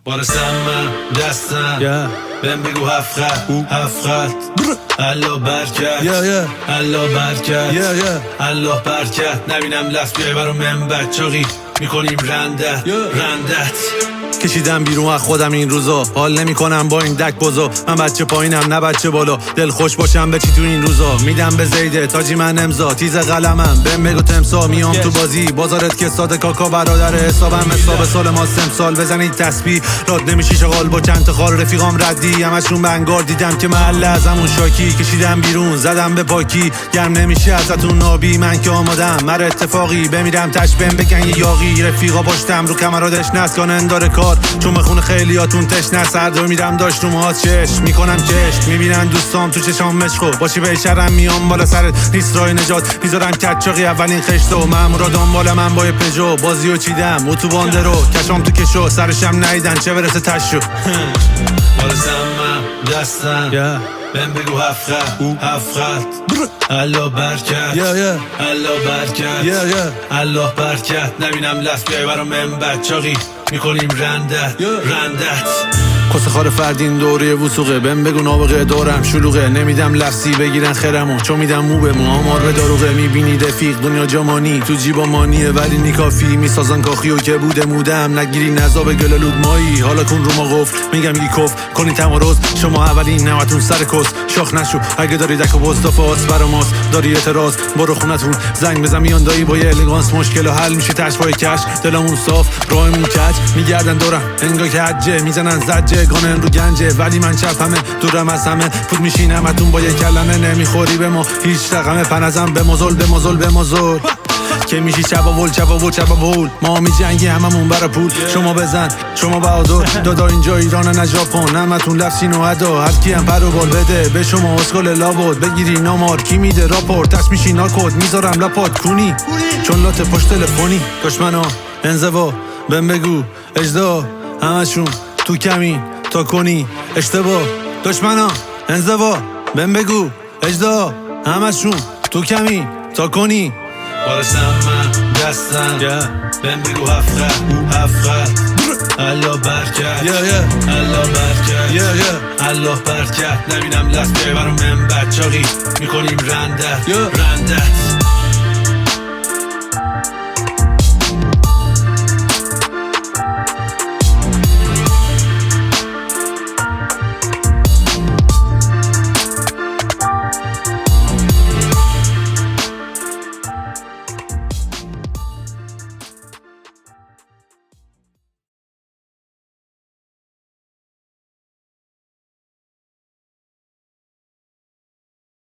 وارسم من دستم بهم بگو هفت الله برکت الله برکت الله برکت نبینم لفظ بیای برا منبر چاقی میکنیم رندت کشیدم بیرون از خودم این روزا، حال نمی کنم با این دک بزا. من بچه پایینم نه بچه بالا، دل خوش باشم به چی تو این روزا. میدم به زیده تاجی من امضا، تیز قلمم بهم بگو تمسا. میام تو بازی بازارت که ساده کاکا برادر حسابم حساب سال ما سال. بزنید تسبیح راد نمیشی شغال با چند تا خال رفیقام ردی همشون به انگار. دیدم که محله ازمون شاکی، کشیدم بیرون زدم به پاکی. گرم نمیشه ازتون نابی، من که آمادم مر اتفاقی بمیرم تش بهم بگن یه یاقی. رفیقا پشتم رو کمرادش نسکانن داره کار، چون خون خیلیاتون تشنه. سردا میرم داشت رو موهات چشم میکنم چشم. میبینن دوستام تو چشام مشخو باشی به شرم میام بالا سرت نیست راه نجات. میذارم کچاقی اولین خشتو مامورا دنبال من با پژو. بازیو چیدم اتوبان درو کشام تو کشو سرشم نیدن چه برسه تشو. وارسم من دستم بهم بگو هفت الله برکت الله برکت الله برکت نبینم لفظ بیای برا منبر چاقی میکنیم رندت کسه خار فردین دوره وسوقه. بهم بگو نابغه دارم شلوغه، نمیدم لفظی بگیرن خیرمو چون میدم مو به مو. آمار به داروغه میبینی رفیق دنیا جامانی تو جیبا مانیه ولی نیکافی. میسازن کاخیو که بوده مودم نگیری نزا گلالود مایی. حالا کن رو ما قفل میگم یکی کف کنی تمارز. شما اولین نواتون سر کس شاخ نشو اگه داری دک و بزدافاس برا ماست. داری اعتراض برو خونتون زنگ بزن میان دایی با یه الگانس مشکل حل میشه تش پای کش. دلمون صاف راهمون کج میگردن دورم انگار که حجه میزنن زجه گانن رو گنجه ولی من چپمه دورم از همه فوت میشینم اتون با یه کلمه. نمیخوری به ما هیچ رقمه پنزم به مزل که میشی چباول ما می جنگی هممون برا پول. شما بزن شما بهادر دادا اینجا ایران نه ژاپن. همتون لفظین و ادا هر کی هم پر و بال بده به شما اسکل لابد. بگیری نامار کی میده راپورت تش میشی ناکد میذارم لپات کونی چون لات پشت تلفنی. دشمنا انزوا بهم بگو اجدا همشون تو کمین تا کنی اشتباه. دشمنا انزوا بهم بگو اجدا همشون تو کمین تا کنی. وارسم من دستم بهم بگو هفت الله برکت الله برکت الله برکت نبینم لست بیای برا منبر چاقی میکنیم رندت